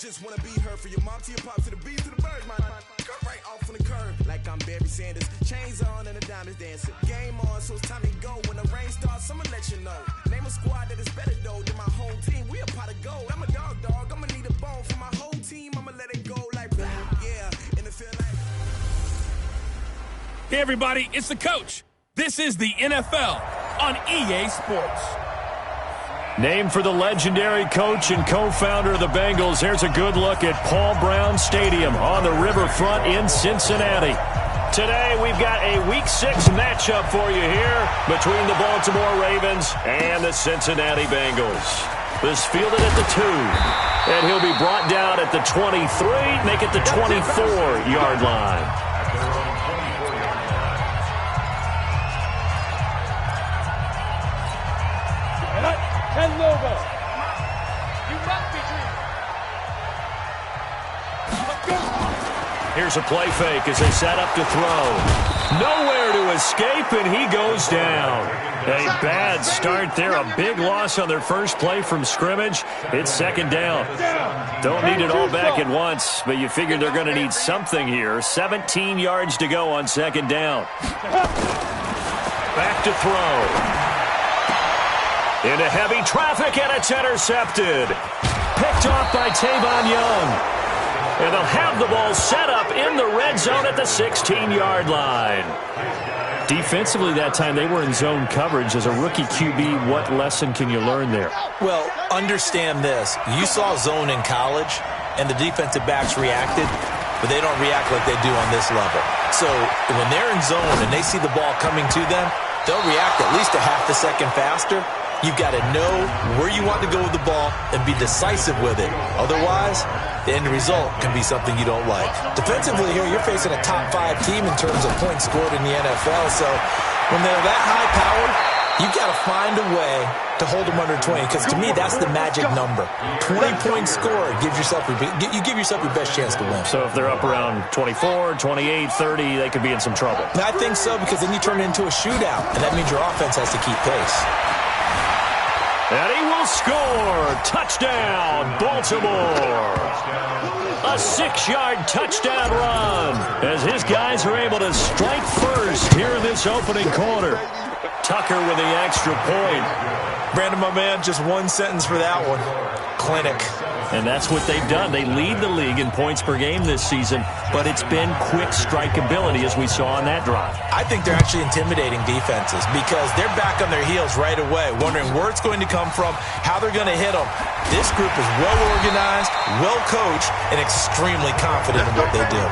just wanna be heard for your mom to your pop to the beat to the bird, man. Cut right off on the curb like I'm Barry Sanders. Chains on and the diamonds dancing. Game on, so it's time to go. When the rain starts, I'ma let you know. Name a squad that is better though than my whole team. We a pot of gold. I'm a dog. I'ma need a bone for my whole team. I'ma let it go like blah. Yeah, in the feel like. Hey everybody, it's the coach. This is the NFL on EA Sports. Named for the legendary coach and co-founder of the Bengals, here's a good look at Paul Brown Stadium on the riverfront in Cincinnati. Today, we've got a Week 6 matchup for you here between the Baltimore Ravens and the Cincinnati Bengals. This fielded at the 2, and he'll be brought down at the 23, make it the 24-yard line. Here's a play fake as they set up to throw. Nowhere to escape, and he goes down. A bad start there. A big loss on their first play from scrimmage. It's second down. Don't need it all back at once, but you figure they're going to need something here. 17 yards to go on second down. Back to throw. Into heavy traffic, and it's intercepted. Picked off by Tavon Young. And they'll have the ball set up in the red zone at the 16-yard line. Defensively that time, they were in zone coverage. As a rookie QB, what lesson can you learn there? Well, understand this. You saw zone in college, and the defensive backs reacted, but they don't react like they do on this level. So when they're in zone and they see the ball coming to them, they'll react at least a half a second faster. You've got to know where you want to go with the ball and be decisive with it. Otherwise, the end result can be something you don't like. Defensively here, you're facing a top 5 team in terms of points scored in the NFL. So when they're that high-powered, you've got to find a way to hold them under 20. Because to me, that's the magic number. 20-point score gives yourself you give yourself your best chance to win. So if they're up around 24, 28, 30, they could be in some trouble. I think so, because then you turn it into a shootout, and that means your offense has to keep pace. And he will score. Touchdown, Baltimore. A 6-yard touchdown run as his guys are able to strike first here in this opening quarter. Tucker with the extra point. Brandon, my man, just one sentence for that one. Clinic. And that's what they've done. They lead the league in points per game this season, but it's been quick strikeability as we saw on that drive. I think they're actually intimidating defenses because they're back on their heels right away, wondering where it's going to come from, how they're going to hit them. This group is well organized, well coached, and extremely confident in what they do.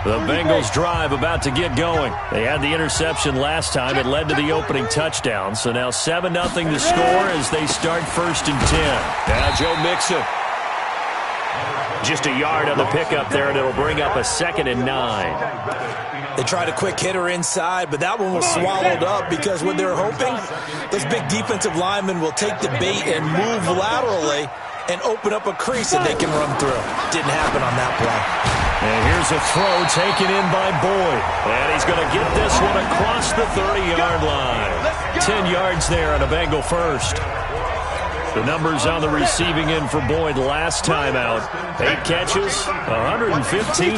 The Bengals drive about to get going. They had the interception last time. It led to the opening touchdown. So now 7-0 to score as they start 1st and 10. Now Joe Mixon. Just a yard on the pickup there, and it'll bring up a 2nd and 9. They tried a quick hitter inside, but that one was swallowed up because what they're hoping, those big defensive linemen will take the bait and move laterally and open up a crease that they can run through. Didn't happen on that play. And here's a throw taken in by Boyd. And he's going to get this one across the 30-yard line. 10 yards there on a Bengal first. The numbers on the receiving end for Boyd last time out. 8 catches, 115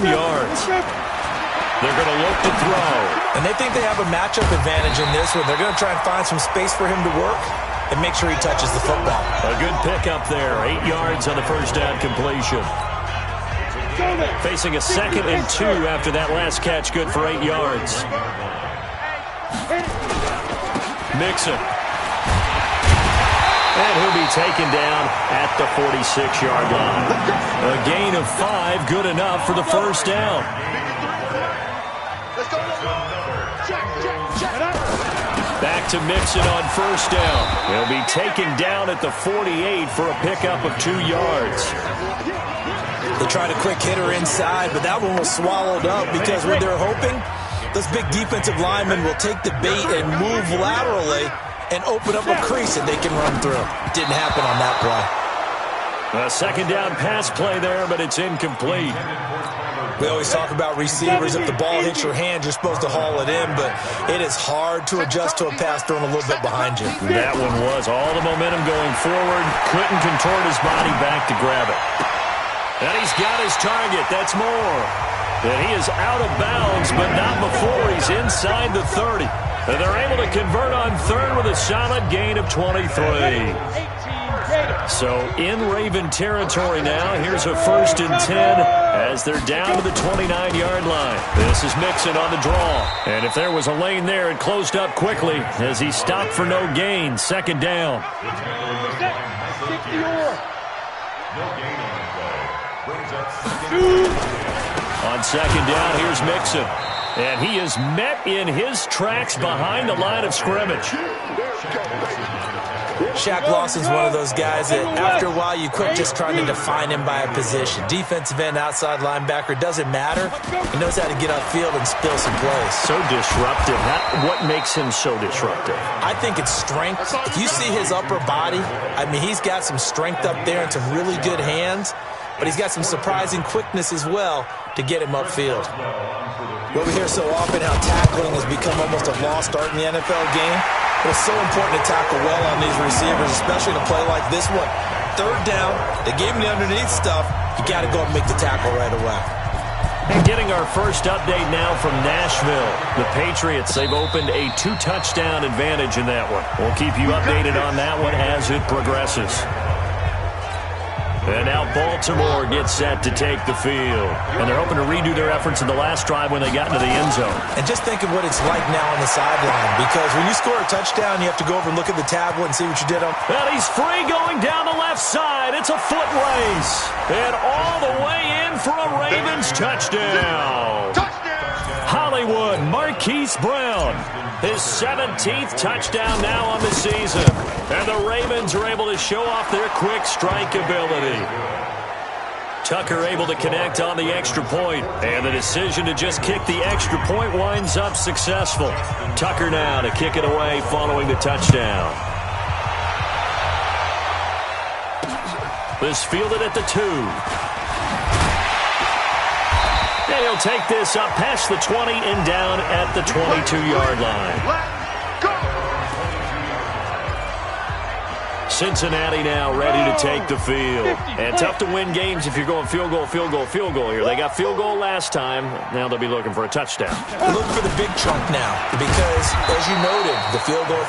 yards. They're going to look to throw. And they think they have a matchup advantage in this one. They're going to try and find some space for him to work and make sure he touches the football. A good pickup there. 8 yards on the first down completion. Facing a 2nd and 2 after that last catch, good for 8 yards. Mixon. And he'll be taken down at the 46-yard line. A gain of 5, good enough for the first down. Back to Mixon on first down. He'll be taken down at the 48 for a pickup of 2 yards. They tried a quick hitter inside, but that one was swallowed up because what they're hoping, those big defensive linemen will take the bait and move laterally and open up a crease that they can run through. Didn't happen on that play. A 2nd down pass play there, but it's incomplete. We always talk about receivers. If the ball hits your hand, you're supposed to haul it in, but it is hard to adjust to a pass thrown a little bit behind you. That one was all the momentum going forward. Couldn't contort his body back to grab it. And he's got his target. That's more. And he is out of bounds, but not before he's inside the 30. And they're able to convert on third with a solid gain of 23. So in Raven territory now. Here's a 1st and 10 as they're down to the 29-yard line. This is Mixon on the draw. And if there was a lane there, it closed up quickly as he stopped for no gain. 2nd down. On 2nd down, here's Mixon. And he is met in his tracks behind the line of scrimmage. Shaq Lawson's one of those guys that after a while you quit just trying to define him by a position. Defensive end, outside linebacker, doesn't matter. He knows how to get upfield and spill some plays. So disruptive. What makes him so disruptive? I think it's strength. If you see his upper body, I mean, he's got some strength up there and some really good hands, but he's got some surprising quickness as well to get him upfield. Well, we hear so often how tackling has become almost a lost art in the NFL game. But it's so important to tackle well on these receivers, especially in a play like this one. 3rd down, they gave him the underneath stuff. You got to go and make the tackle right away. And getting our first update now from Nashville. The Patriots, they've opened a 2-touchdown advantage in that one. We'll keep you updated on that one as it progresses. And now Baltimore gets set to take the field. And they're hoping to redo their efforts in the last drive when they got into the end zone. And just think of what it's like now on the sideline. Because when you score a touchdown, you have to go over and look at the tablet and see what you did on. And he's free going down the left side. It's a foot race. And all the way in for a Ravens touchdown. Hollywood, Marquise Brown. His 17th touchdown now on the season. And the Ravens are able to show off their quick strike ability. Tucker able to connect on the extra point. And the decision to just kick the extra point winds up successful. Tucker now to kick it away following the touchdown. This fielded at the 2. And he'll take this up past the 20 and down at the 22-yard line. Cincinnati now ready to take the field. And tough to win games if you're going field goal here. They got field goal last time. Now they'll be looking for a touchdown. Look for the big chunk now because, as you noted, the field goal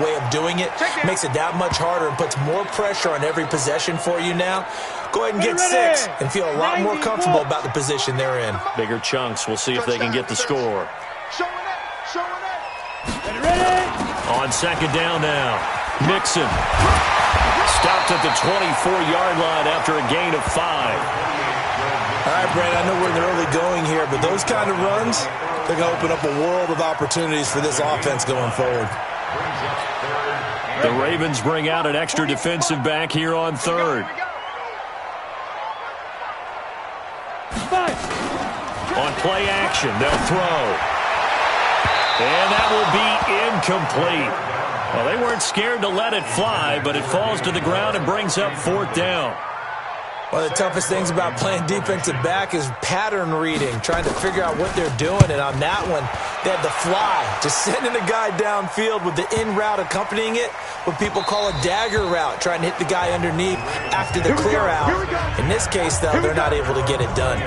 way of doing it makes it that much harder and puts more pressure on every possession for you now. Go ahead and get 6 and feel a lot more comfortable about the position they're in. Bigger chunks. We'll see if they can get the score. On 2nd down now. Mixon stopped at the 24-yard line after a gain of 5. All right, Brad, I know we're in the early going here, but those kind of runs, they're going to open up a world of opportunities for this offense going forward. The Ravens bring out an extra defensive back here on 3rd. On play action, they'll throw. And that will be incomplete. Well, they weren't scared to let it fly, but it falls to the ground and brings up 4th down. One of the toughest things about playing defensive back is pattern reading, trying to figure out what they're doing. And on that one, they had the fly, just sending a guy downfield with the in route accompanying it, what people call a dagger route, trying to hit the guy underneath after the clear out. In this case, though, they're not able to get it done.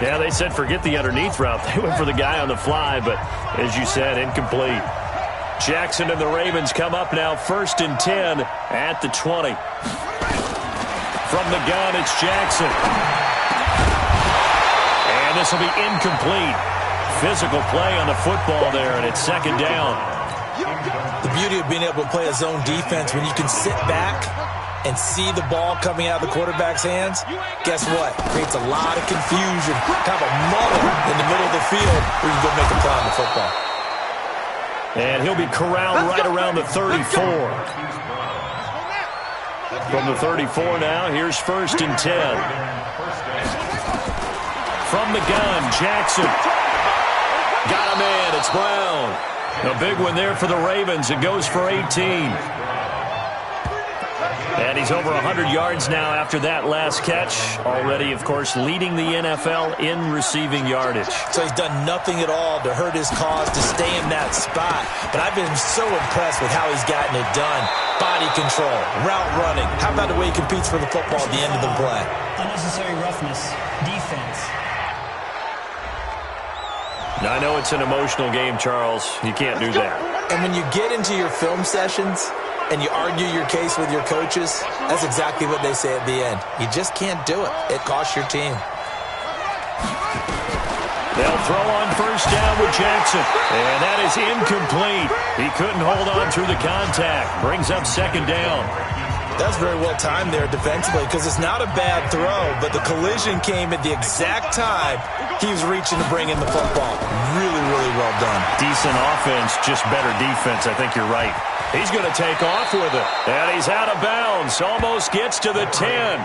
Yeah, they said forget the underneath route. They went for the guy on the fly, but as you said, incomplete. Jackson and the Ravens come up now 1st and 10 at the 20. From the gun, it's Jackson. And this will be incomplete. Physical play on the football there, and it's 2nd down. The beauty of being able to play a zone defense when you can sit back and see the ball coming out of the quarterback's hands, guess what? Creates a lot of confusion, kind of a muddle in the middle of the field where you can go make a play on the football. And he'll be corralled right around the 34. From the 34 now, here's 1st and 10. From the gun, Jackson. Got a man, it's Brown. A big one there for the Ravens. It goes for 18. And he's over 100 yards now after that last catch. Already, of course, leading the NFL in receiving yardage. So he's done nothing at all to hurt his cause, to stay in that spot. But I've been so impressed with how he's gotten it done. Body control, route running. How about the way he competes for the football at the end of the play? Unnecessary roughness, defense. Now, I know it's an emotional game, Charles. You can't do that. And when you get into your film sessions and you argue your case with your coaches, that's exactly what they say at the end. You just can't do it. It costs your team. They'll throw on first down with Jackson. And that is incomplete. He couldn't hold on through the contact. Brings up second down. That's very well timed there defensively because it's not a bad throw, but the collision came at the exact time he was reaching to bring in the football. Really, really well done. Decent offense, just better defense. I think you're right. He's going to take off with it. And he's out of bounds. Almost gets to the 10.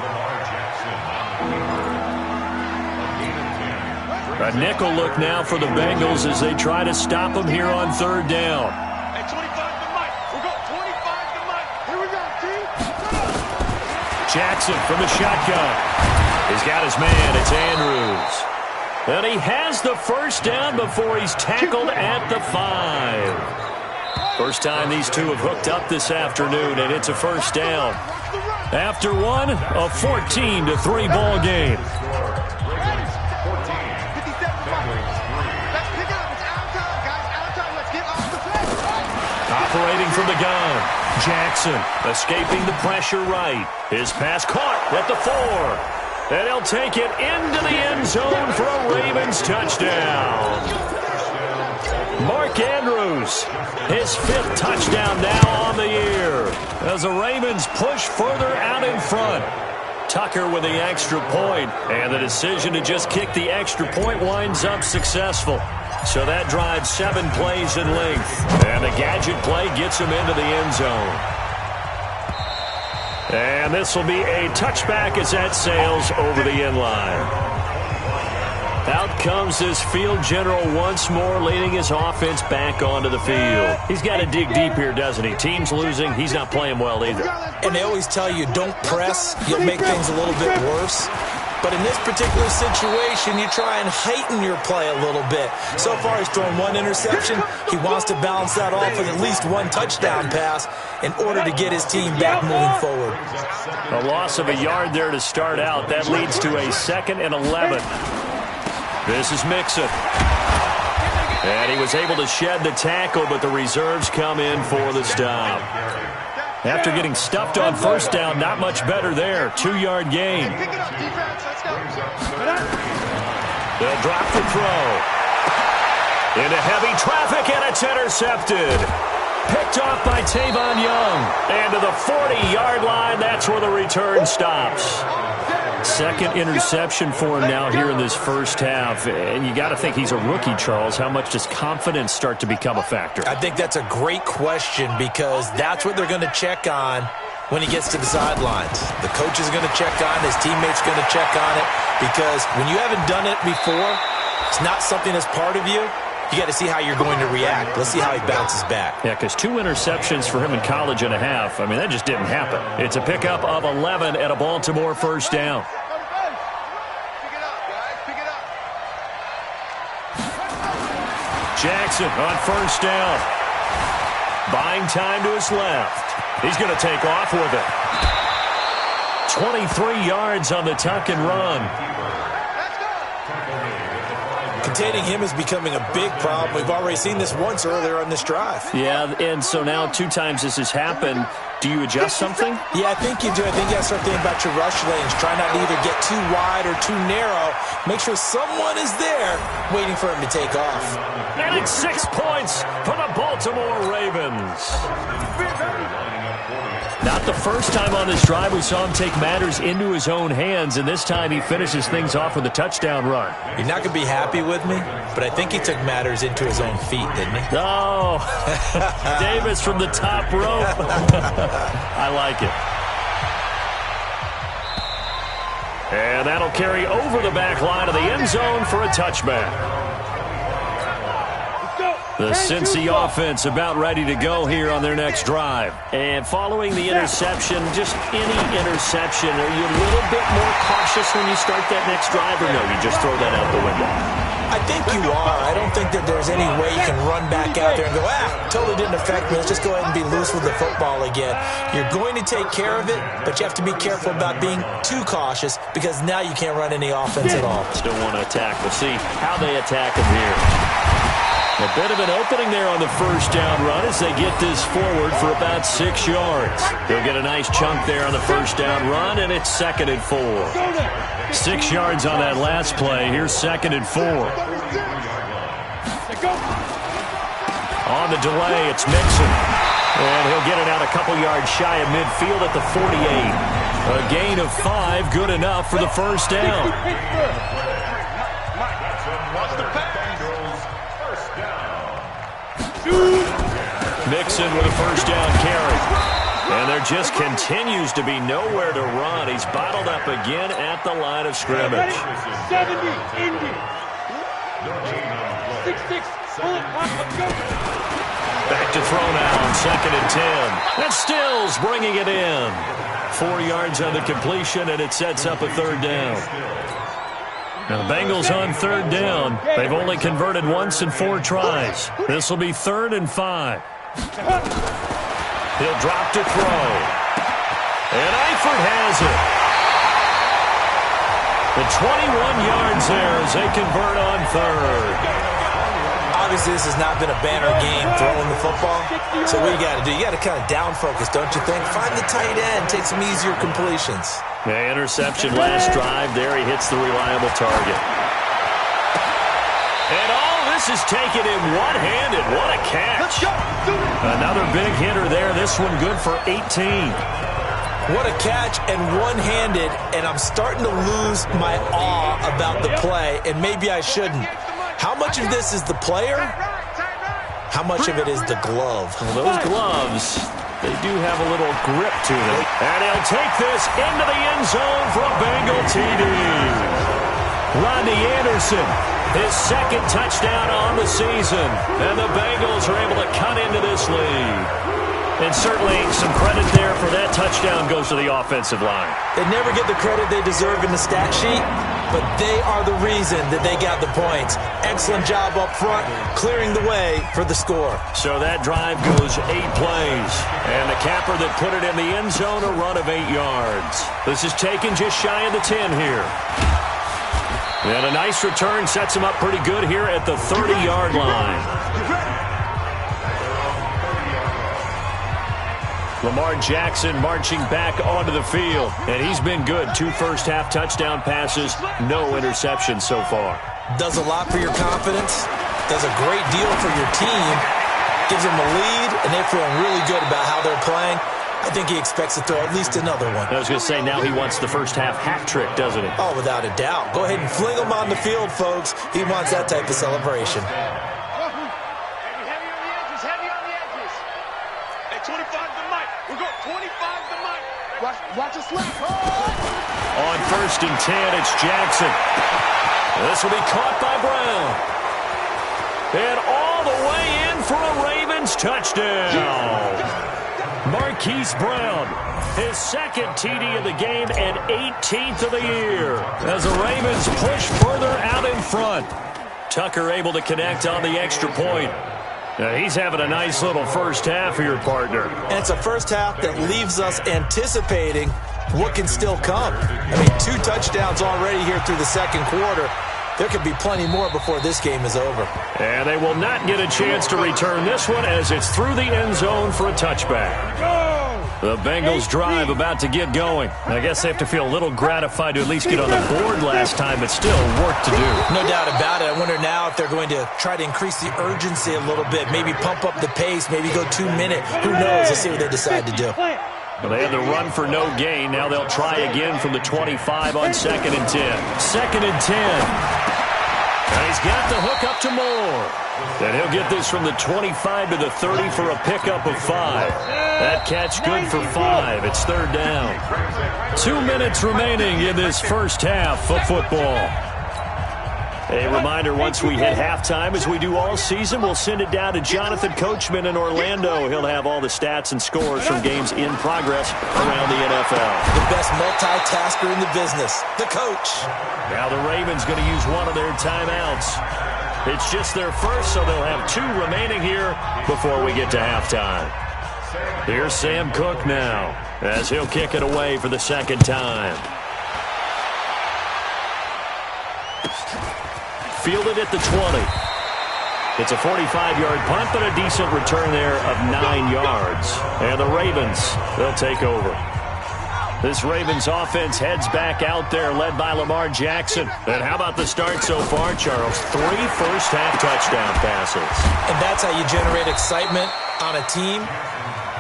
A nickel look now for the Bengals as they try to stop him here on third down. Hey, 25 to Mike. We'll go 25 to Mike. Here we go, team. Jackson from the shotgun. He's got his man. It's Andrews. And he has the first down before he's tackled at the 5. First time these two have hooked up this afternoon, and it's a first down. After one, a 14-3 ball game. Operating from the gun. Jackson escaping the pressure right. His pass caught at the 4. And he'll take it into the end zone for a Ravens touchdown. Mark Andrews, his 5th touchdown now on the year. As the Ravens push further out in front. Tucker with the extra point, and the decision to just kick the extra point winds up successful. So that drives 7 plays in length, and the gadget play gets him into the end zone. And this will be a touchback as that sails over the end line. Out comes this field general once more, leading his offense back onto the field. He's got to dig deep here, doesn't he? Team's losing. He's not playing well either. And they always tell you, don't press. You'll make things a little bit worse. But in this particular situation, you try and heighten your play a little bit. So far, he's thrown 1 interception. He wants to balance that off with at least 1 touchdown pass in order to get his team back moving forward. A loss of a yard there to start out. That leads to a 2nd and 11. This is Mixon. And he was able to shed the tackle, but the reserves come in for the stop. After getting stuffed on first down, not much better there. 2-yard gain. They'll drop the throw. Into heavy traffic, and it's intercepted. Picked off by Tavon Young. And to the 40-yard line, that's where the return stops. 2nd interception for him now here in this first half. And you got to think he's a rookie, Charles. How much does confidence start to become a factor? I think that's a great question because that's what they're going to check on when he gets to the sidelines. The coach is going to check on, his teammates going to check on it, because when you haven't done it before, it's not something that's part of you. You got to see how you're going to react. Let's see how he bounces back. Yeah, because 2 interceptions for him in college and a half. I mean, that just didn't happen. It's a pickup of 11 and a Baltimore first down. Jackson on first down. Buying time to his left. He's going to take off with it. 23 yards on the tuck and run. Containing him is becoming a big problem. We've already seen this once earlier on this drive. Yeah, and so now 2 times this has happened. Do you adjust something? Yeah, I think you do. I think you got to start thinking about your rush lanes. Try not to either get too wide or too narrow. Make sure someone is there waiting for him to take off. And it's 6 points for the Baltimore Ravens. Not the first time on this drive we saw him take matters into his own hands, and this time he finishes things off with a touchdown run. You're not going to be happy with me, but I think he took matters into his own feet, didn't he? Oh, Davis from the top rope. I like it. And that'll carry over the back line of the end zone for a touchback. Let's go. The Cincy offense about ready to go here on their next drive. And following the interception, just any interception, are you a little bit more cautious when you start that next drive, or no, you just throw that out the window? I think you are. I don't think that there's any way you can run back out there and go, totally didn't affect me. Let's just go ahead and be loose with the football again. You're going to take care of it, but you have to be careful about being too cautious because now you can't run any offense at all. Still want to attack. We'll see how they attack him here. A bit of an opening there on the first down run as they get this forward for about 6 yards. They'll get a nice chunk there on the first down run, and it's 2nd and 4. 6 yards on that last play. Here's 2nd and 4. On the delay, it's Mixon. And he'll get it out a couple yards shy of midfield at the 48. A gain of 5, good enough for the first down. Mixon with a first down carry. And there just continues to be nowhere to run. He's bottled up again at the line of scrimmage. 70, Indy. 6-6, pull it, let's go. Back to throw now on 2nd and 10. That's Stills bringing it in. 4 yards on the completion, and it sets up a 3rd down. Now the Bengals on 3rd down. They've only converted once in 4 tries. This will be 3rd and 5. He'll drop to throw. And Eifert has it. The 21 yards there as they convert on 3rd. Obviously, this has not been a banner game throwing the football. So what you got to do, you got to kind of down focus, don't you think? Find the tight end, take some easier completions. Yeah, interception last drive. There he hits the reliable target. And all this is taken in one-handed. What a catch. Another big hitter there. This one good for 18. What a catch and one-handed, and I'm starting to lose my awe about the play, and maybe I shouldn't. How much of this is the player? How much of it is the glove? Well, those gloves, they do have a little grip to them. And he'll take this into the end zone for a Bengal TD. Rodney Anderson, his 2nd touchdown on the season. And the Bengals are able to cut into this lead. And certainly some credit there for that touchdown goes to the offensive line. They never get the credit they deserve in the stat sheet, but they are the reason that they got the points. Excellent job up front, clearing the way for the score. So that drive goes 8 plays. And the capper that put it in the end zone, a run of 8 yards. This is taken just shy of the 10 here. And a nice return sets him up pretty good here at the 30-yard line. Lamar Jackson marching back onto the field. And he's been good. 2 first-half touchdown passes, no interceptions so far. Does a lot for your confidence. Does a great deal for your team. Gives them a lead, and they're feeling really good about how they're playing. I think he expects to throw at least another one. I was going to say, now he wants the first-half hat trick, doesn't he? Oh, without a doubt. Go ahead and fling him on the field, folks. He wants that type of celebration. Watch us slip. On 1st and 10, it's Jackson. This will be caught by Brown. And all the way in for a Ravens touchdown. Marquise Brown, his 2nd TD of the game and 18th of the year. As the Ravens push further out in front. Tucker able to connect on the extra point. Now he's having a nice little first half here, partner. And it's a first half that leaves us anticipating what can still come. I mean, 2 touchdowns already here through the 2nd quarter. There could be plenty more before this game is over. And they will not get a chance to return this one as it's through the end zone for a touchback. The Bengals drive about to get going. I guess they have to feel a little gratified to at least get on the board last time, but still work to do. No doubt about it. I wonder now if they're going to try to increase the urgency a little bit, maybe pump up the pace, maybe go 2-minute. Who knows? Let's see what they decide to do. Well, they had the run for no gain. Now they'll try again from the 25 on 2nd and 10. 2nd and 10. And he's got the hook up to Moore. And he'll get this from the 25 to the 30 for a pickup of 5. That catch good for 5. It's 3rd down. 2 minutes remaining in this first half of football. A reminder, once we hit halftime, as we do all season, we'll send it down to Jonathan Coachman in Orlando. He'll have all the stats and scores from games in progress around the NFL. The best multitasker in the business, the coach. Now the Ravens going to use one of their timeouts. It's just their first, so they'll have 2 remaining here before we get to halftime. Here's Sam Cook now, as he'll kick it away for the second time. Fielded at the 20. It's a 45-yard punt, but a decent return there of 9 yards. And the Ravens, they'll take over. This Ravens offense heads back out there, led by Lamar Jackson. And how about the start so far, Charles? 3 first-half touchdown passes. And that's how you generate excitement on a team.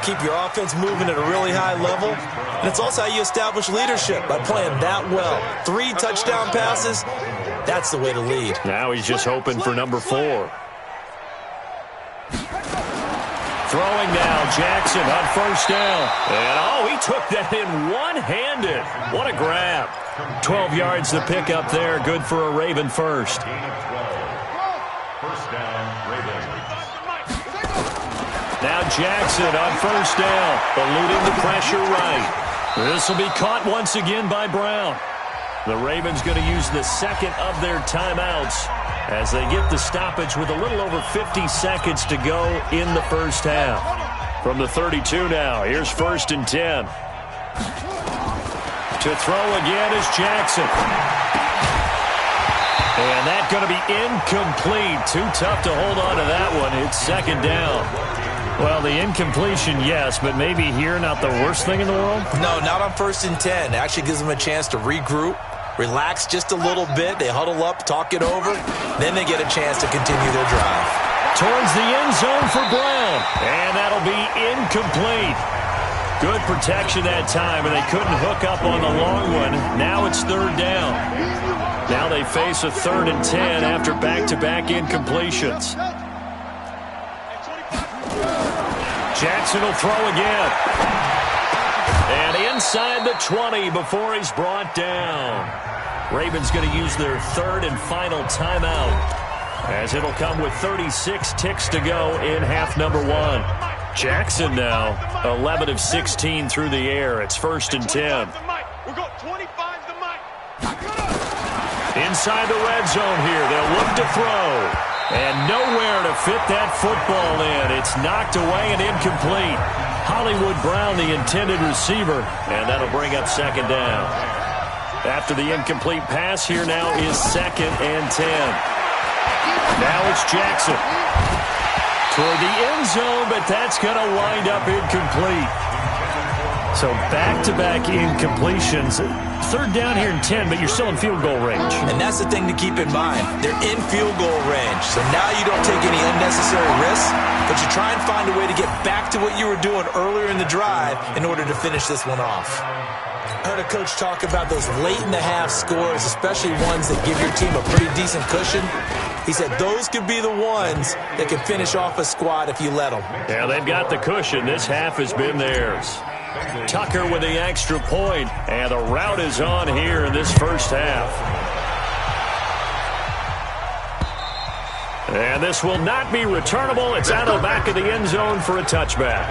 Keep your offense moving at a really high level. And it's also how you establish leadership, by playing that well. 3 touchdown passes. That's the way to lead. Now he's just hoping for number 4. Throwing now, Jackson on first down. And, he took that in one-handed. What a grab. 12 yards to pick up there. Good for a Raven first. First down, Ravens. Now Jackson on first down, eluding the pressure right. This will be caught once again by Brown. The Ravens going to use the second of their timeouts as they get the stoppage with a little over 50 seconds to go in the first half. From the 32 now, here's 1st and 10. To throw again is Jackson. And that's going to be incomplete. Too tough to hold on to that one. It's second down. Well, the incompletion, yes, but maybe here not the worst thing in the world? No, not on 1st and 10. It actually gives them a chance to regroup, relax just a little bit. They huddle up, talk it over. Then they get a chance to continue their drive. Towards the end zone for Brown. And that'll be incomplete. Good protection that time, and they couldn't hook up on the long one. Now it's 3rd down. Now they face a 3rd and 10 after back-to-back incompletions. Jackson will throw again. And inside the 20 before he's brought down. Ravens going to use their 3rd and final timeout, as it'll come with 36 ticks to go in half number 1. Jackson now 11 of 16 through the air. It's 1st and 10. We got 25 the mic. Inside the red zone here. They'll look to throw. And nowhere to fit that football in. It's knocked away and incomplete. Hollywood Brown, the intended receiver, and that'll bring up second down. After the incomplete pass, here now is 2nd and 10. Now it's Jackson. Toward the end zone, but that's going to wind up incomplete. So back-to-back incompletions. 3rd down here and 10, but you're still in field goal range. And that's the thing to keep in mind. They're in field goal range. So now you don't take any unnecessary risks, but you try and find a way to get back to what you were doing earlier in the drive in order to finish this one off. I heard a coach talk about those late-in-the-half scores, especially ones that give your team a pretty decent cushion. He said those could be the ones that can finish off a squad if you let them. Yeah, they've got the cushion. This half has been theirs. Tucker with the extra point, and the route is on here in this first half. And this will not be returnable. It's out of the back of the end zone for a touchback.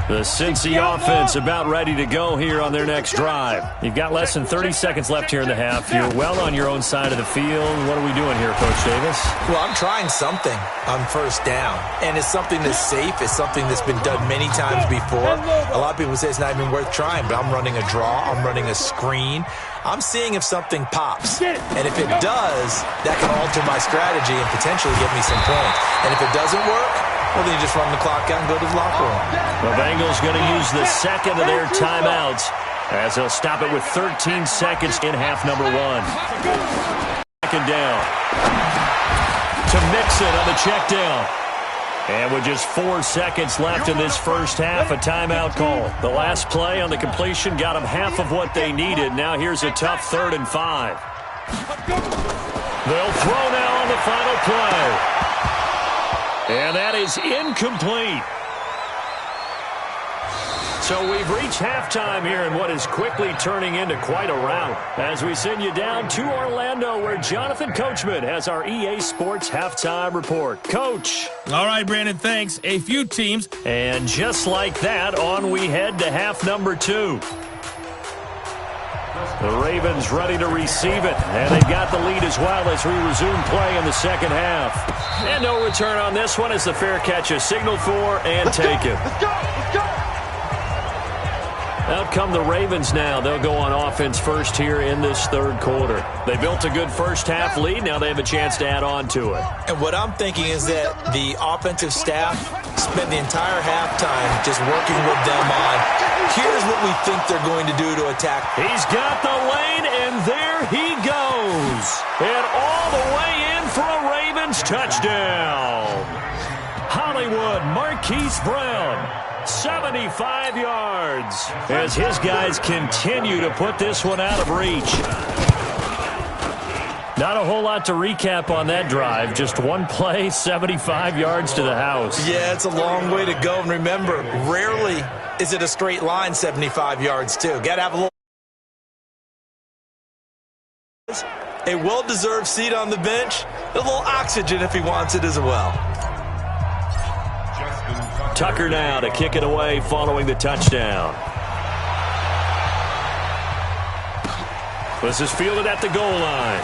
The Cincy offense about ready to go here on their next drive. You've got less than 30 seconds left here in the half. You're well on your own side of the field. What are we doing here, Coach Davis? Well, I'm trying something on 1st down. And it's something that's safe. It's something that's been done many times before. A lot of people say it's not even worth trying, but I'm running a draw. I'm running a screen. I'm seeing if something pops. And if it does, that can alter my strategy and potentially get me some points. And if it doesn't work, well, then you just run the clock out and go to the locker room. The Bengals going to use the second of their timeouts as they'll stop it with 13 seconds in half number 1. Second down. To Mixon on the check down. And with just 4 seconds left in this first half, a timeout call. The last play on the completion got them half of what they needed. Now here's a tough 3rd and 5. They'll throw now on the final play. And that is incomplete. So we've reached halftime here in what is quickly turning into quite a rout as we send you down to Orlando where Jonathan Coachman has our EA Sports halftime report. Coach. All right, Brandon, thanks. A few teams. And just like that, on we head to half number 2. The Ravens ready to receive it, and they've got the lead as well as we resume play in the second half. And no return on this one as the fair catch is signaled for and taken. Let's go! Out come the Ravens now. They'll go on offense first here in this third quarter. They built a good first half lead. Now they have a chance to add on to it. And what I'm thinking is that the offensive staff spent the entire halftime just working with them on, here's what we think they're going to do to attack. He's got the lane, and there he goes. And all the way in for a Ravens touchdown. Hollywood Marquise Brown. 75 yards as his guys continue to put this one out of reach. Not a whole lot to recap on that drive. Just one play, 75 yards to the house. Yeah, it's a long way to go. And remember, rarely is it a straight line 75 yards, too. Got to have a well-deserved seat on the bench, a little oxygen if he wants it as well. Tucker now to kick it away following the touchdown. This is fielded at the goal line.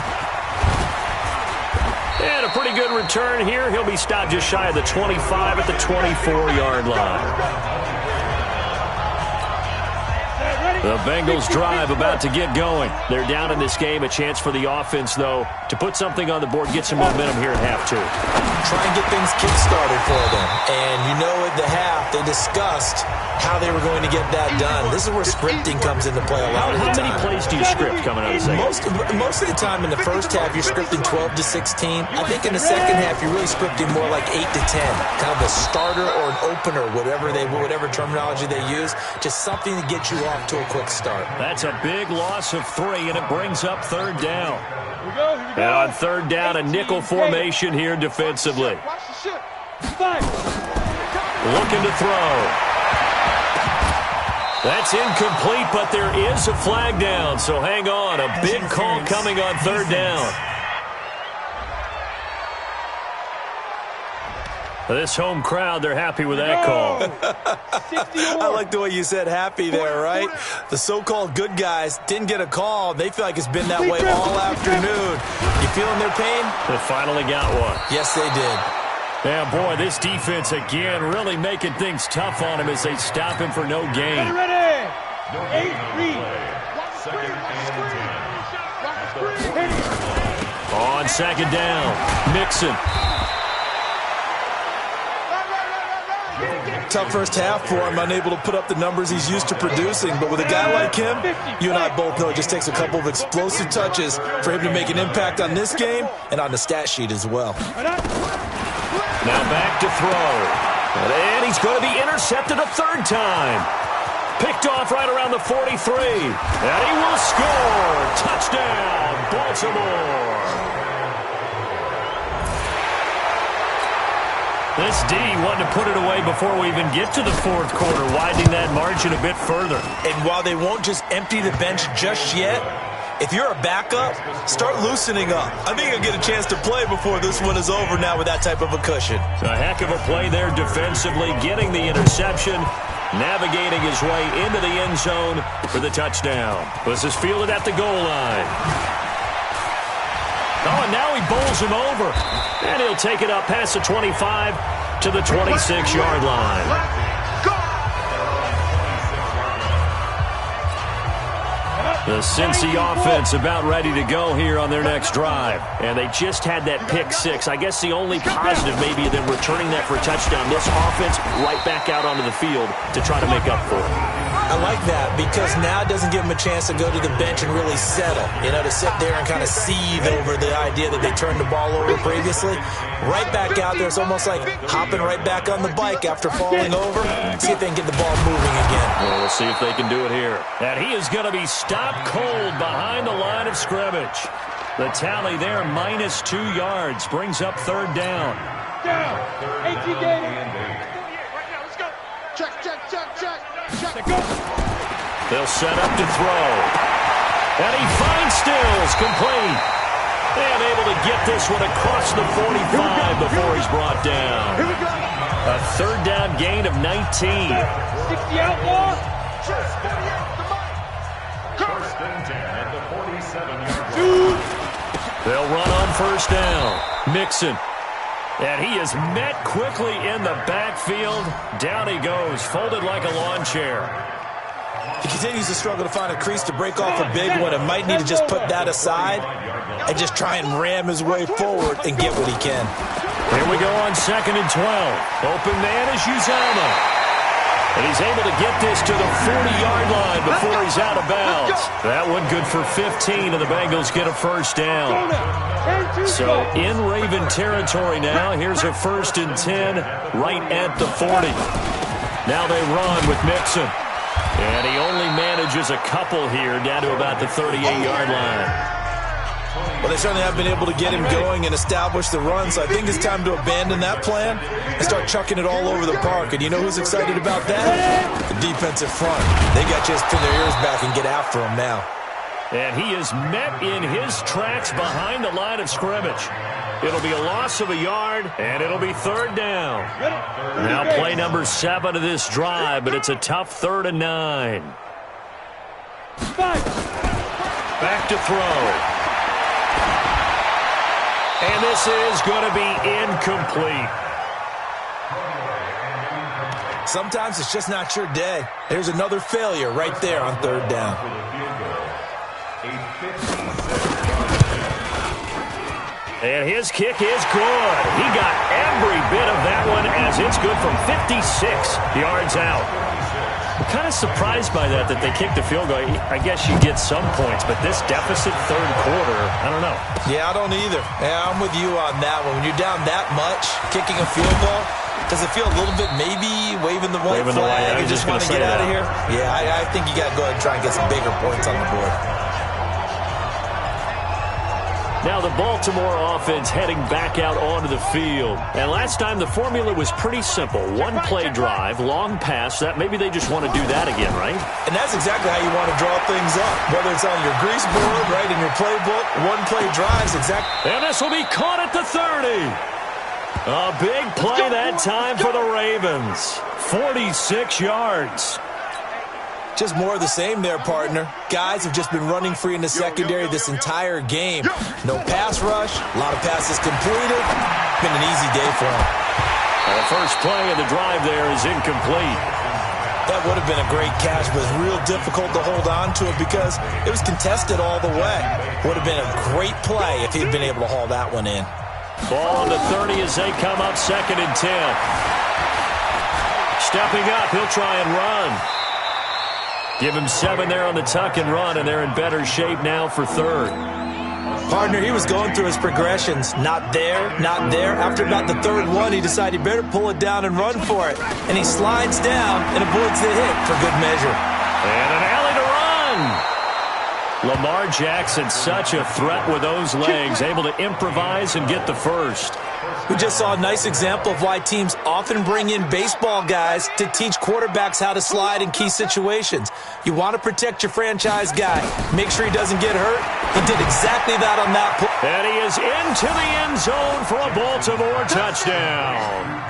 And a pretty good return here. He'll be stopped just shy of the 25 at the 24-yard line. The Bengals drive about to get going. They're down in this game. A chance for the offense, though, to put something on the board, get some momentum here at half 2. Try and get things kick-started for them. And you know at the half, they discussed how they were going to get that done. This is where scripting comes into play a lot of the time. How many plays do you script coming out of the second? Most of the time in the first half, you're scripting 12 to 16. I think in the second half, you're really scripting more like 8 to 10. Kind of a starter or an opener, whatever terminology they use. Just something to get you off to a quick start. That's a big loss of 3, and it brings up third down. Here we go. And on third down, a nickel formation here defensively. Watch the ship. Five. Looking to throw. That's incomplete, but there is a flag down, so hang on. A big call coming on third down. This home crowd, they're happy with that call. I like the way you said happy there, right? The so-called good guys didn't get a call. They feel like it's been that way all afternoon. You feeling their pain? They finally got one. Yes, they did. Yeah, boy, this defense again really making things tough on him as they stop him for no gain. Ready. 8, read. Watch the screen. Watch the screen. On second down, Mixon. Tough first half for him, unable to put up the numbers he's used to producing. But with a guy like him, you and I both know it just takes a couple of explosive touches for him to make an impact on this game and on the stat sheet as well. Now back to throw. And he's going to be intercepted a third time. Picked off right around the 43. And he will score. Touchdown, Baltimore. This D wanted to put it away before we even get to the fourth quarter, widening that margin a bit further. And while they won't just empty the bench just yet, if you're a backup, start loosening up. I think you'll get a chance to play before this one is over now with that type of a cushion. A heck of a play there defensively, getting the interception, navigating his way into the end zone for the touchdown. This is fielded at the goal line. Oh, and now he bowls him over. And he'll take it up past the 25 to the 26-yard line. The Cincy offense about ready to go here on their next drive. And they just had that pick 6. I guess the only positive maybe than returning that for a touchdown. This offense right back out onto the field to try to make up for it. I like that because now it doesn't give them a chance to go to the bench and really settle. You know, to sit there and kind of seethe over the idea that they turned the ball over previously. Right back out there. It's almost like hopping right back on the bike after falling over. See if they can get the ball moving again. Well, we'll see if they can do it here. And he is going to be stopped cold behind the line of scrimmage. The tally there, -2 yards, brings up third down. Down. 18 game. Right now, let's go. Check. They'll set up to throw. And he finds Stills, complete. And able to get this one across the 45 before he's brought down. A third down gain of 19. 60 outlaw. First and 10 at the 47-yard line. They'll run on first down. Mixon. And he is met quickly in the backfield. Down he goes, folded like a lawn chair. He continues to struggle to find a crease to break off a big one and might need to just put that aside and just try and ram his way forward and get what he can. Here we go on 2nd and 12. Open man is Uzama. And he's able to get this to the 40-yard line before he's out of bounds. That one good for 15, and the Bengals get a first down. So in Raven territory now. Here's a 1st and 10 right at the 40. Now they run with Mixon. And he only manages a couple here down to about the 38-yard line. Well, they certainly have been able to get him going and establish the run, so I think it's time to abandon that plan and start chucking it all over the park. And you know who's excited about that? The defensive front. They got to just pin their ears back and get after him now. And he is met in his tracks behind the line of scrimmage. It'll be a loss of a yard, and it'll be 3rd down. Now play number 7 of this drive, but it's a tough 3rd and 9. Back to throw. And this is going to be incomplete. Sometimes it's just not your day. There's another failure right there on 3rd down. And his kick is good. He got every bit of that one as it's good from 56 yards out. I'm kind of surprised by that they kicked the field goal. I guess you get some points, but this deficit 3rd quarter, I don't know. Yeah, I don't either. Yeah, I'm with you on that one. When you're down that much, kicking a field goal, does it feel a little bit maybe waving the white flag and just want to get out of here? Yeah, I think you got to go ahead and try and get some bigger points on the board. Now the Baltimore offense heading back out onto the field. And last time the formula was pretty simple. One-play drive, long pass. That maybe they just want to do that again, right? And that's exactly how you want to draw things up. Whether it's on your grease board, right, in your playbook, one-play drives, exactly. And this will be caught at the 30. A big play that time for the Ravens. 46 yards. Just more of the same there, partner. Guys have just been running free in the secondary this entire game. No pass rush, a lot of passes completed. Been an easy day for them. And the first play of the drive there is incomplete. That would have been a great catch, but it was real difficult to hold on to it because it was contested all the way. Would have been a great play if he'd been able to haul that one in. Ball on the 30 as they come up 2nd and 10. Stepping up, he'll try and run. Give him 7 there on the tuck and run, and they're in better shape now for 3rd. Partner, he was going through his progressions. Not there, not there. After about the 3rd one, he decided he better pull it down and run for it. And he slides down and avoids the hit for good measure. And an alley to run. Lamar Jackson, such a threat with those legs, able to improvise and get the first. We just saw a nice example of why teams often bring in baseball guys to teach quarterbacks how to slide in key situations. You want to protect your franchise guy. Make sure he doesn't get hurt. He did exactly that on that play. And he is into the end zone for a Baltimore touchdown.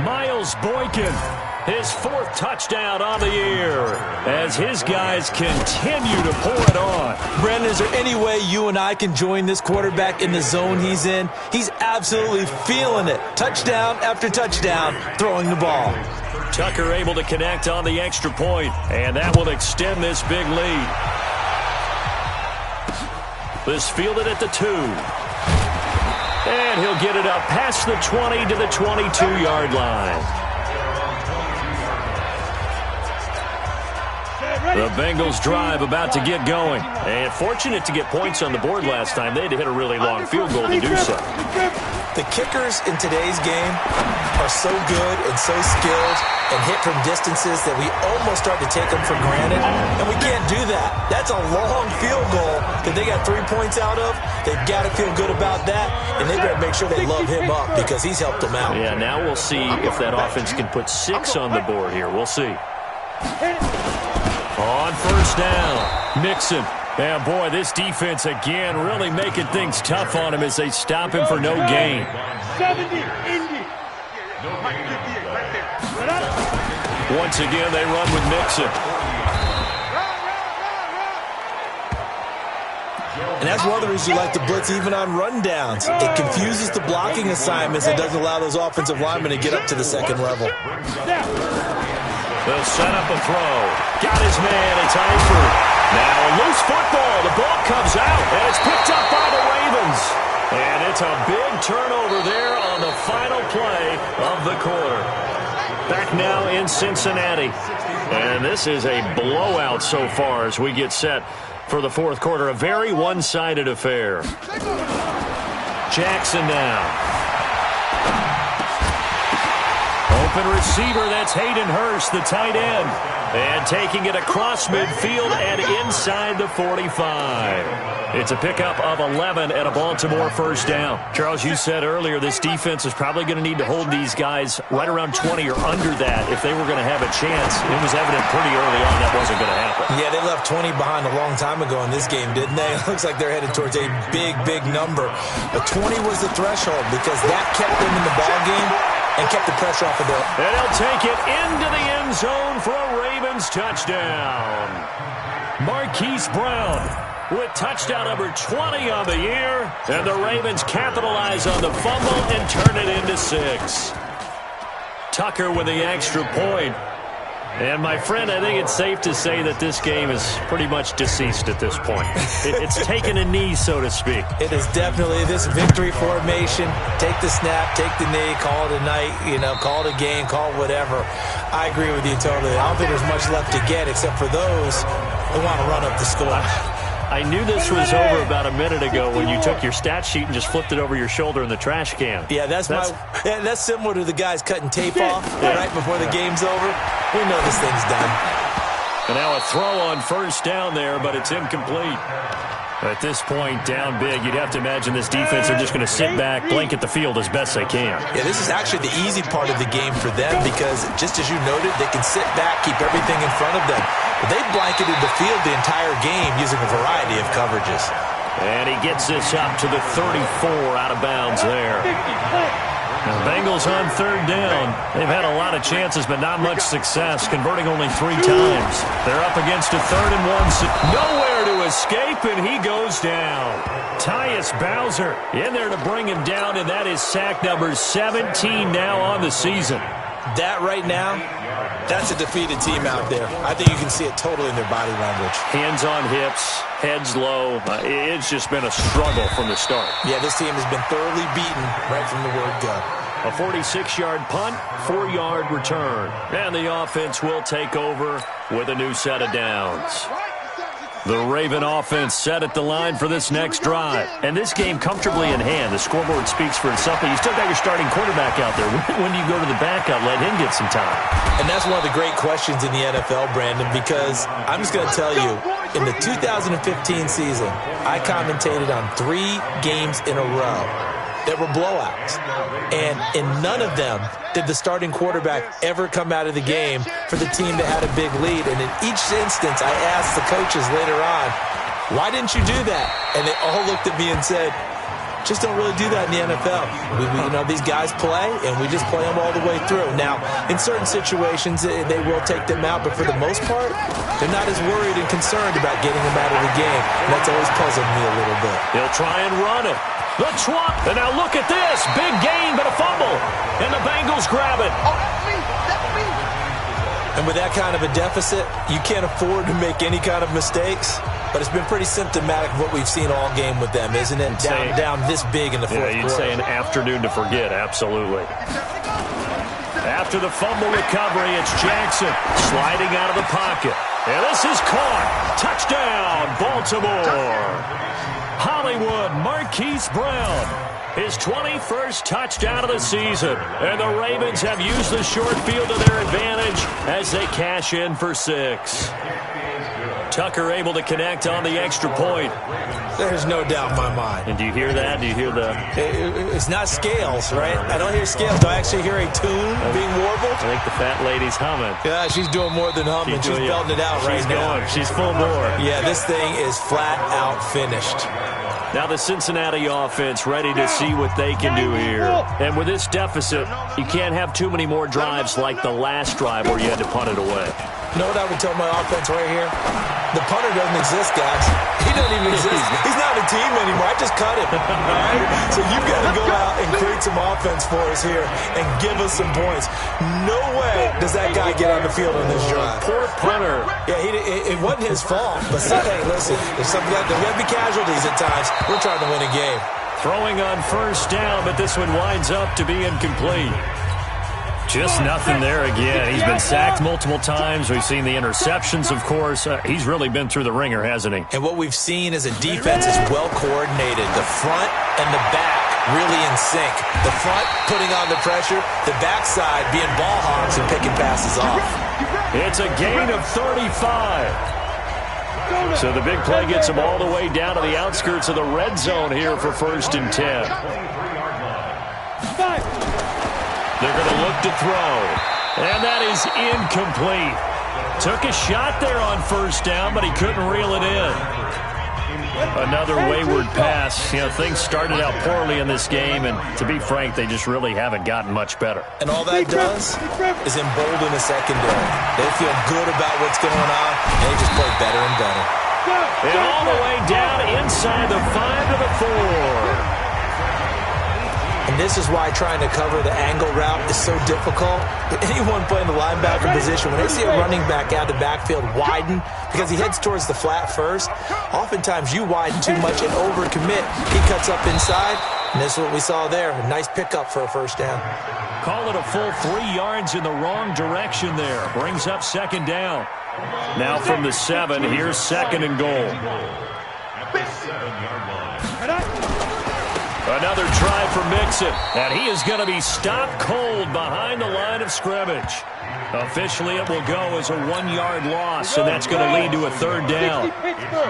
Miles Boykin, his 4th touchdown on the year as his guys continue to pour it on. Brandon, is there any way you and I can join this quarterback in the zone he's in? He's absolutely feeling it. Touchdown after touchdown, throwing the ball. Tucker able to connect on the extra point, and that will extend this big lead. This fielded at the 2. And he'll get it up past the 20 to the 22-yard line. The Bengals drive about to get going. And fortunate to get points on the board last time. They had to hit a really long field goal to do so. The kickers in today's game are so good and so skilled and hit from distances that we almost start to take them for granted. And we can't do that. That's a long field goal that they got 3 points out of. They've got to feel good about that. And they better make sure they love him up because he's helped them out. Yeah, now we'll see if that offense can put 6 on the board here. We'll see. On first down, Mixon. And boy, this defense again really making things tough on him as they stop him for no gain. 70, Indy. Once again, they run with Mixon. And that's one of the reasons you like to blitz even on rundowns. It confuses the blocking assignments and doesn't allow those offensive linemen to get up to the second level. They'll set up a throw. Got his man. It's Eifert. Now a loose football. The ball comes out, and it's picked up by the Ravens. And it's a big turnover there on the final play of the quarter. Back now in Cincinnati. And this is a blowout so far as we get set for the fourth quarter. A very one-sided affair. Jackson now. Open receiver, that's Hayden Hurst, the tight end. And taking it across midfield and inside the 45. It's a pickup of 11 and a Baltimore first down. Charles, you said earlier this defense is probably going to need to hold these guys right around 20 or under that if they were going to have a chance. It was evident pretty early on that wasn't going to happen. Yeah, they left 20 behind a long time ago in this game, didn't they? It looks like they're headed towards a big, big number. But 20 was the threshold because that kept them in the ball game and kept the pressure off of their... And he'll take it into the end zone for a Ravens touchdown. Marquise Brown with touchdown number 20 on the year. And the Ravens capitalize on the fumble and turn it into 6. Tucker with the extra point. And, my friend, I think it's safe to say that this game is pretty much deceased at this point. It's taken a knee, so to speak. It is definitely this victory formation. Take the snap, take the knee, call it a night, call it a game, call it whatever. I agree with you totally. I don't think there's much left to get except for those who want to run up the score. I knew this was over about a minute ago when you took your stat sheet and just flipped it over your shoulder in the trash can. Yeah, that's similar to the guys cutting tape off right before the game's over. We know this thing's done. And now a throw on first down there, but it's incomplete. At this point, down big, you'd have to imagine this defense are just going to sit back, blanket the field as best they can. Yeah, this is actually the easy part of the game for them because, just as you noted, they can sit back, keep everything in front of them. But they blanketed the field the entire game using a variety of coverages. And he gets this up to the 34 out of bounds there. The Bengals on third down. They've had a lot of chances, but not much success, converting only 3 times. They're up against a 3rd and 1. Nowhere to escape, and he goes down. Tyus Bowser in there to bring him down, and that is sack number 17 now on the season. That right now, that's a defeated team out there. I think you can see it totally in their body language. Hands on hips, heads low. It's just been a struggle from the start. Yeah, this team has been thoroughly beaten right from the word go. A 46-yard punt, 4-yard return. And the offense will take over with a new set of downs. The Raven offense set at the line for this next drive. And this game comfortably in hand. The scoreboard speaks for itself, but you still got your starting quarterback out there. When do you go to the backup, let him get some time? And that's one of the great questions in the NFL, Brandon, because I'm just going to tell you, in the 2015 season, I commentated on 3 games in a row that were blowouts. And in none of them did the starting quarterback ever come out of the game for the team that had a big lead. And in each instance, I asked the coaches later on, why didn't you do that? And they all looked at me and said, just don't really do that in the NFL. These guys play, and we just play them all the way through. Now, in certain situations, they will take them out, but for the most part, they're not as worried and concerned about getting them out of the game. And that's always puzzled me a little bit. He'll try and run it. The Trump, and now look at this. Big gain, but a fumble. And the Bengals grab it. Oh, that's me. And with that kind of a deficit, you can't afford to make any kind of mistakes. But it's been pretty symptomatic of what we've seen all game with them, isn't it? Down this big in the fourth quarter. Yeah, you'd say an afternoon to forget, absolutely. After the fumble recovery, it's Jackson sliding out of the pocket. And this is caught. Touchdown, Baltimore. Hollywood, Marquise Brown, his 21st touchdown of the season. And the Ravens have used the short field to their advantage as they cash in for 6. Tucker able to connect on the extra point. There's no doubt in my mind. And do you hear that? Do you hear the... It's not scales, right? I don't hear scales. Do I actually hear a tune being warbled? I think the fat lady's humming. Yeah, she's doing more than humming. She's belting it out right now. She's full bore. Yeah, this thing is flat out finished. Now the Cincinnati offense ready to see what they can do here. And with this deficit, you can't have too many more drives like the last drive where you had to punt it away. You know what I would tell my offense right here? The punter doesn't exist, guys. He doesn't even exist. He's not a team anymore. I just cut him. All right? So you've got to go out and create some offense for us here and give us some points. No way does that guy get on the field on this drive. Poor punter. Yeah, it wasn't his fault. But hey, listen, there's something like there got to be casualties at times. We're trying to win a game. Throwing on first down, but this one winds up to be incomplete. Just nothing there again. He's been sacked multiple times. We've seen the interceptions, of course. He's really been through the ringer, hasn't he? And what we've seen is a defense is well coordinated. The front and the back really in sync. The front putting on the pressure, the backside being ball hogs and picking passes off. It's a gain of 35. So the big play gets him all the way down to the outskirts of the red zone here for 1st and 10. They're going to look to throw. And that is incomplete. Took a shot there on first down, but he couldn't reel it in. Another wayward pass. You know, things started out poorly in this game, and to be frank, they just really haven't gotten much better. And all that does is embolden the secondary. They feel good about what's going on, and they just play better and better. And all the way down inside the 5 to the 4. And this is why trying to cover the angle route is so difficult. Anyone playing the linebacker position, when they see a running back out of the backfield widen, because he heads towards the flat first, oftentimes you widen too much and overcommit. He cuts up inside, and this is what we saw there. A nice pickup for a first down. Call it a full 3 yards in the wrong direction there. Brings up 2nd down. Now from the 7, here's 2nd and goal. At the 7-yard line. Another try for Mixon, and he is going to be stopped cold behind the line of scrimmage. Officially, it will go as a 1-yard loss, and that's going to lead to a 3rd down.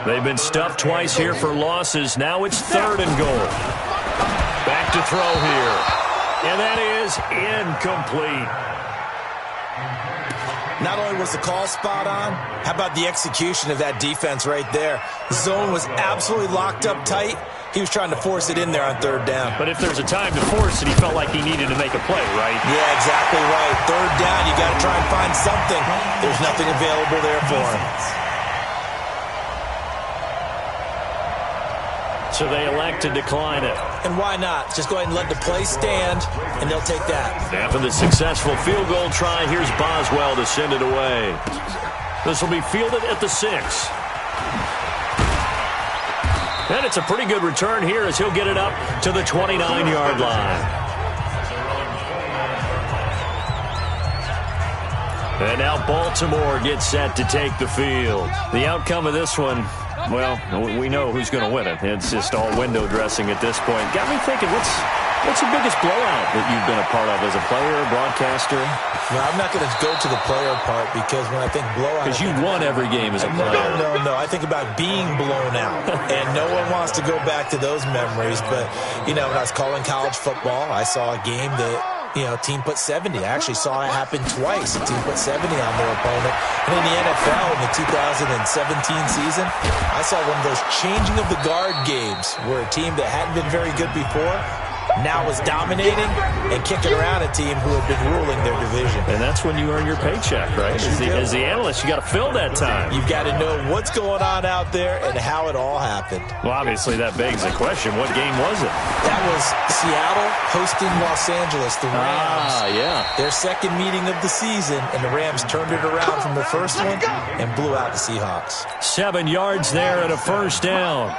They've been stuffed twice here for losses. Now it's 3rd and goal. Back to throw here, and that is incomplete. Not only was the call spot on, how about the execution of that defense right there? The zone was absolutely locked up tight. He was trying to force it in there on 3rd down. But if there's a time to force it, he felt like he needed to make a play, right? Yeah, exactly right. 3rd down, you got to try and find something. There's nothing available there for him. So they elect to decline it. And why not? Just go ahead and let the play stand, and they'll take that. After the successful field goal try, here's Boswell to send it away. This will be fielded at the 6. And it's a pretty good return here as he'll get it up to the 29-yard line. And now Baltimore gets set to take the field. The outcome of this one, well, we know who's going to win it. It's just all window dressing at this point. Got me thinking, what's the biggest blowout that you've been a part of as a player, broadcaster? No, I'm not going to go to the player part because when I think blowout... Because you won every game as a player. No. I think about being blown out. And no one wants to go back to those memories. But, you know, when I was calling college football, I saw a game that, you know, a team put 70. I actually saw it happen twice. A team put 70 on their opponent. And in the NFL in the 2017 season, I saw one of those changing of the guard games where a team that hadn't been very good before now was dominating and kicking around a team who had been ruling their division. And that's when you earn your paycheck, right? As the analyst, you got to fill that time. You've got to know what's going on out there and how it all happened. Well, obviously, that begs the question, what game was it? That was Seattle hosting Los Angeles, the Rams. Yeah. Their second meeting of the season, and the Rams turned it around from the first one and blew out the Seahawks. 7 yards there and a 1st down.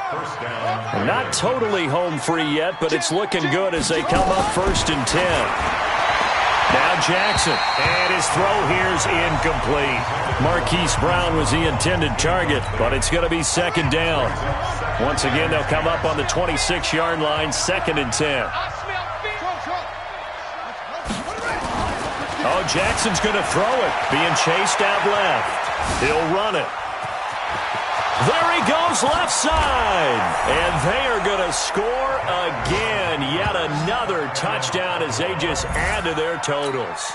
Not totally home free yet, but it's looking good as they come up 1st and 10. Now Jackson, and his throw here's incomplete. Marquise Brown was the intended target, but it's going to be 2nd down. Once again, they'll come up on the 26-yard line, 2nd and 10. Oh, Jackson's going to throw it, being chased out left. He'll run it. There he goes left side. And they are going to score again. Yet another touchdown as they just add to their totals.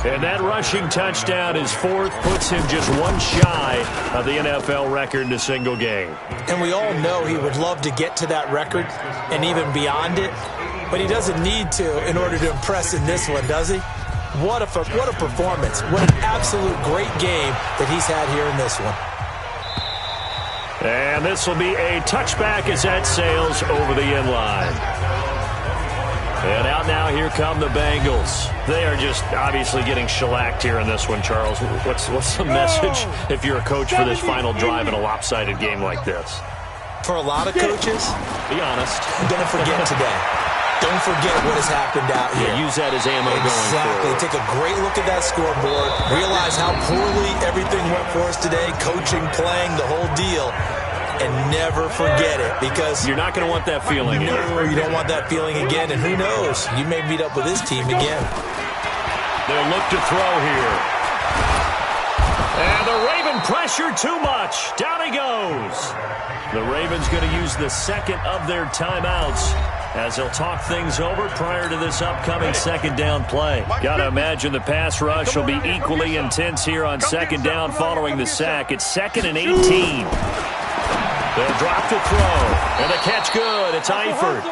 And that rushing touchdown, his fourth, puts him just one shy of the NFL record in a single game. And we all know he would love to get to that record and even beyond it. But he doesn't need to in order to impress in this one, does he? What a performance. What an absolute great game that he's had here in this one. And this will be a touchback as that sails over the end line. And out now, here come the Bengals. They are just obviously getting shellacked here in this one, Charles. What's the message if you're a coach for this final drive in a lopsided game like this? For a lot of coaches, be honest, don't forget today. Don't forget what has happened out here. Yeah, use that as ammo going Exactly. forward. Take a great look at that scoreboard. Realize how poorly everything went for us today. Coaching, playing, the whole deal. And never forget it, because you're not going to want that feeling. No, you don't want that feeling again. And who knows? You may meet up with this team again. They'll look to throw here. And the Raven pressure too much. Down he goes. The Ravens going to use the second of their timeouts as they'll talk things over prior to this upcoming second down play. Got to imagine the pass rush will be equally intense here on second down following the sack. It's 2nd and 18. They'll drop to throw. And the catch good. It's Eifert.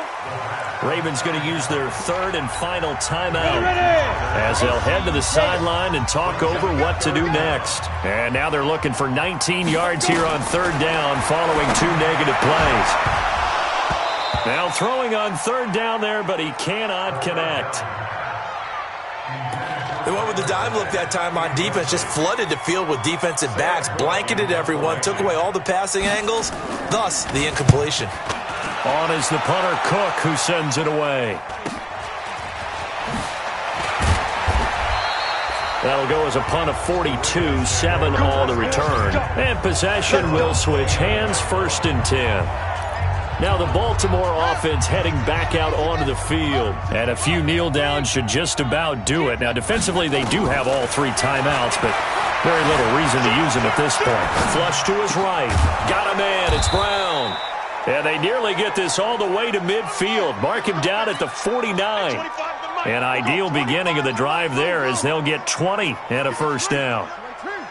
Ravens going to use their third and final timeout as they'll head to the sideline and talk over what to do next. And now they're looking for 19 yards here on third down following 2 negative plays. Now throwing on third down there, but he cannot connect. They went with the dive look that time on defense, just flooded the field with defensive backs, blanketed everyone, took away all the passing angles, thus the incompletion. On is the punter, Cook, who sends it away. That'll go as a punt of 42, 7 all to return. And possession will switch hands, 1st and 10. Now the Baltimore offense heading back out onto the field. And a few kneel downs should just about do it. Now defensively they do have all 3 timeouts, but very little reason to use them at this point. Flush to his right. Got a man. It's Brown. And they nearly get this all the way to midfield. Mark him down at the 49. An ideal beginning of the drive there as they'll get 20 and a first down.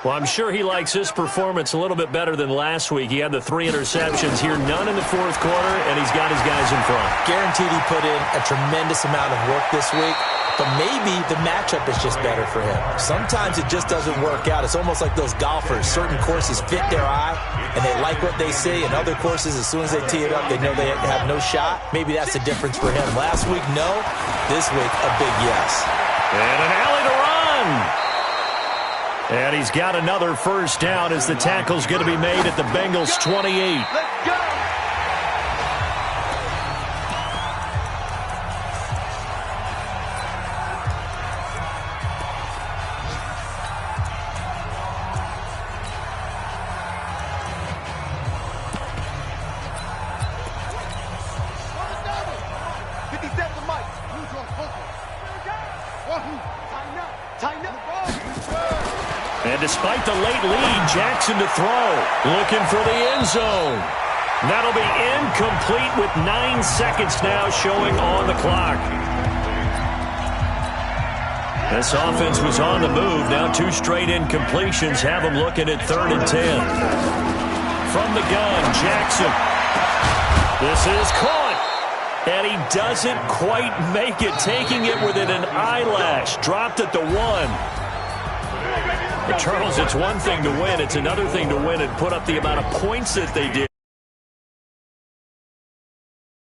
Well, I'm sure he likes this performance a little bit better than last week. He had the 3 interceptions here, none in the fourth quarter, and he's got his guys in front. Guaranteed he put in a tremendous amount of work this week, but maybe the matchup is just better for him. Sometimes it just doesn't work out. It's almost like those golfers. Certain courses fit their eye, and they like what they see, and other courses, as soon as they tee it up, they know they have no shot. Maybe that's the difference for him. Last week, no. This week, a big yes. And an alley to run. And he's got another first down as the tackle's going to be made at the Bengals' 28. Let's go. And despite the late lead, Jackson to throw. Looking for the end zone. That'll be incomplete with 9 seconds now showing on the clock. This offense was on the move. Now 2 straight incompletions have them looking at 3rd and 10. From the gun, Jackson. This is caught. And he doesn't quite make it, taking it within an eyelash. Dropped at the 1. But Charles, it's one thing to win. It's another thing to win and put up the amount of points that they did.